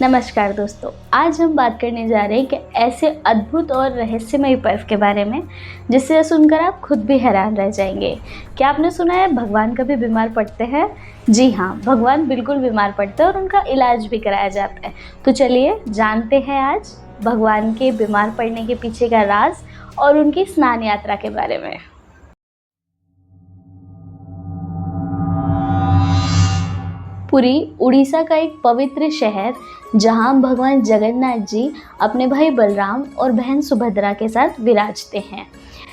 नमस्कार दोस्तों, आज हम बात करने जा रहे हैं कि ऐसे अद्भुत और रहस्यमय पर्व के बारे में जिसे सुनकर आप खुद भी हैरान रह जाएंगे। क्या आपने सुना है भगवान कभी बीमार पड़ते हैं? जी हाँ, भगवान बिल्कुल बीमार पड़ते हैं और उनका इलाज भी कराया जाता है। तो चलिए जानते हैं आज भगवान के बीमार पड़ने के पीछे का राज और उनकी स्नान यात्रा के बारे में। पुरी उड़ीसा का एक पवित्र शहर जहां भगवान जगन्नाथ जी अपने भाई बलराम और बहन सुभद्रा के साथ विराजते हैं।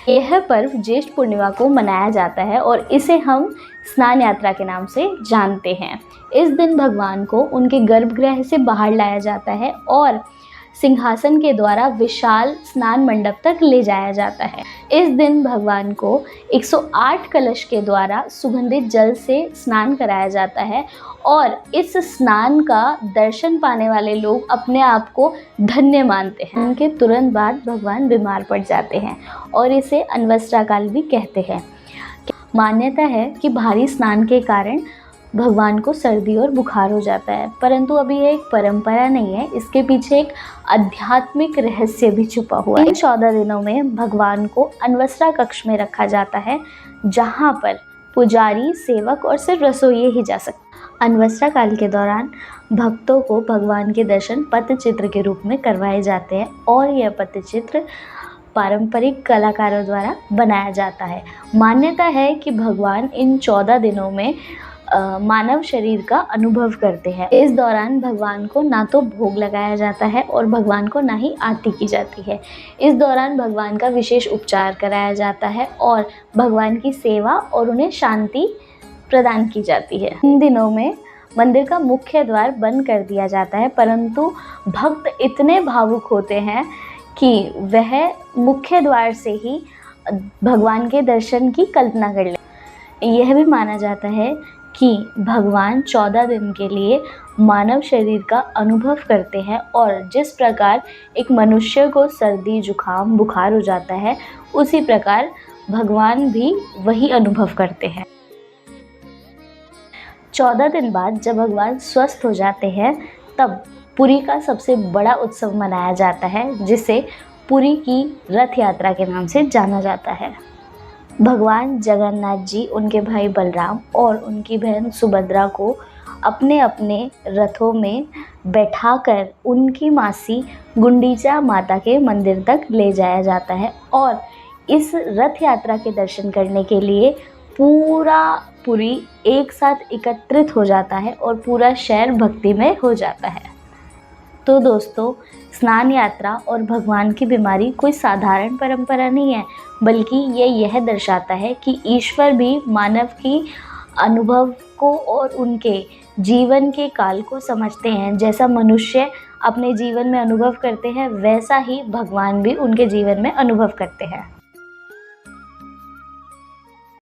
यह पर्व ज्येष्ठ पूर्णिमा को मनाया जाता है और इसे हम स्नान यात्रा के नाम से जानते हैं। इस दिन भगवान को उनके गर्भगृह से बाहर लाया जाता है और सिंहासन के द्वारा विशाल स्नान मंडप तक ले जाया जाता है। इस दिन भगवान को 108 कलश के द्वारा सुगंधित जल से स्नान कराया जाता है और इस स्नान का दर्शन पाने वाले लोग अपने आप को धन्य मानते हैं। उनके तुरंत बाद भगवान बीमार पड़ जाते हैं और इसे अनवस्त्रा काल भी कहते हैं। मान्यता है कि भारी स्नान के कारण भगवान को सर्दी और बुखार हो जाता है, परंतु अभी यह एक परंपरा नहीं है, इसके पीछे एक आध्यात्मिक रहस्य भी छुपा हुआ है। इन 14 दिनों में भगवान को अनवस्त्रा कक्ष में रखा जाता है, जहां पर पुजारी, सेवक और सिर्फ रसोइये ही जा सकते। अनवस्त्रा काल के दौरान भक्तों को भगवान के दर्शन पट्टचित्र के रूप में करवाए जाते हैं और यह पट्टचित्र पारंपरिक कलाकारों द्वारा बनाया जाता है। मान्यता है कि भगवान इन 14 दिनों में मानव शरीर का अनुभव करते हैं। इस दौरान भगवान को ना तो भोग लगाया जाता है और भगवान को ना ही आरती की जाती है। इस दौरान भगवान का विशेष उपचार कराया जाता है और भगवान की सेवा और उन्हें शांति प्रदान की जाती है। इन दिनों में मंदिर का मुख्य द्वार बंद कर दिया जाता है, परंतु भक्त इतने भावुक होते हैं कि वह मुख्य द्वार से ही भगवान के दर्शन की कल्पना कर ले। यह भी माना जाता है कि भगवान 14 दिन के लिए मानव शरीर का अनुभव करते हैं और जिस प्रकार एक मनुष्य को सर्दी, जुकाम, बुखार हो जाता है, उसी प्रकार भगवान भी वही अनुभव करते हैं। 14 दिन बाद जब भगवान स्वस्थ हो जाते हैं, तब पुरी का सबसे बड़ा उत्सव मनाया जाता है, जिसे पुरी की रथ यात्रा के नाम से जाना जाता है। भगवान जगन्नाथ जी उनके भाई बलराम और उनकी बहन सुभद्रा को अपने अपने रथों में बैठाकर उनकी मासी गुंडीचा माता के मंदिर तक ले जाया जाता है और इस रथ यात्रा के दर्शन करने के लिए पूरा पुरी एक साथ एकत्रित हो जाता है और पूरा शहर भक्तिमय हो जाता है। तो दोस्तों, स्नान यात्रा और भगवान की बीमारी कोई साधारण परंपरा नहीं है, बल्कि यह दर्शाता है कि ईश्वर भी मानव की अनुभव को और उनके जीवन के काल को समझते हैं। जैसा मनुष्य अपने जीवन में अनुभव करते हैं, वैसा ही भगवान भी उनके जीवन में अनुभव करते हैं।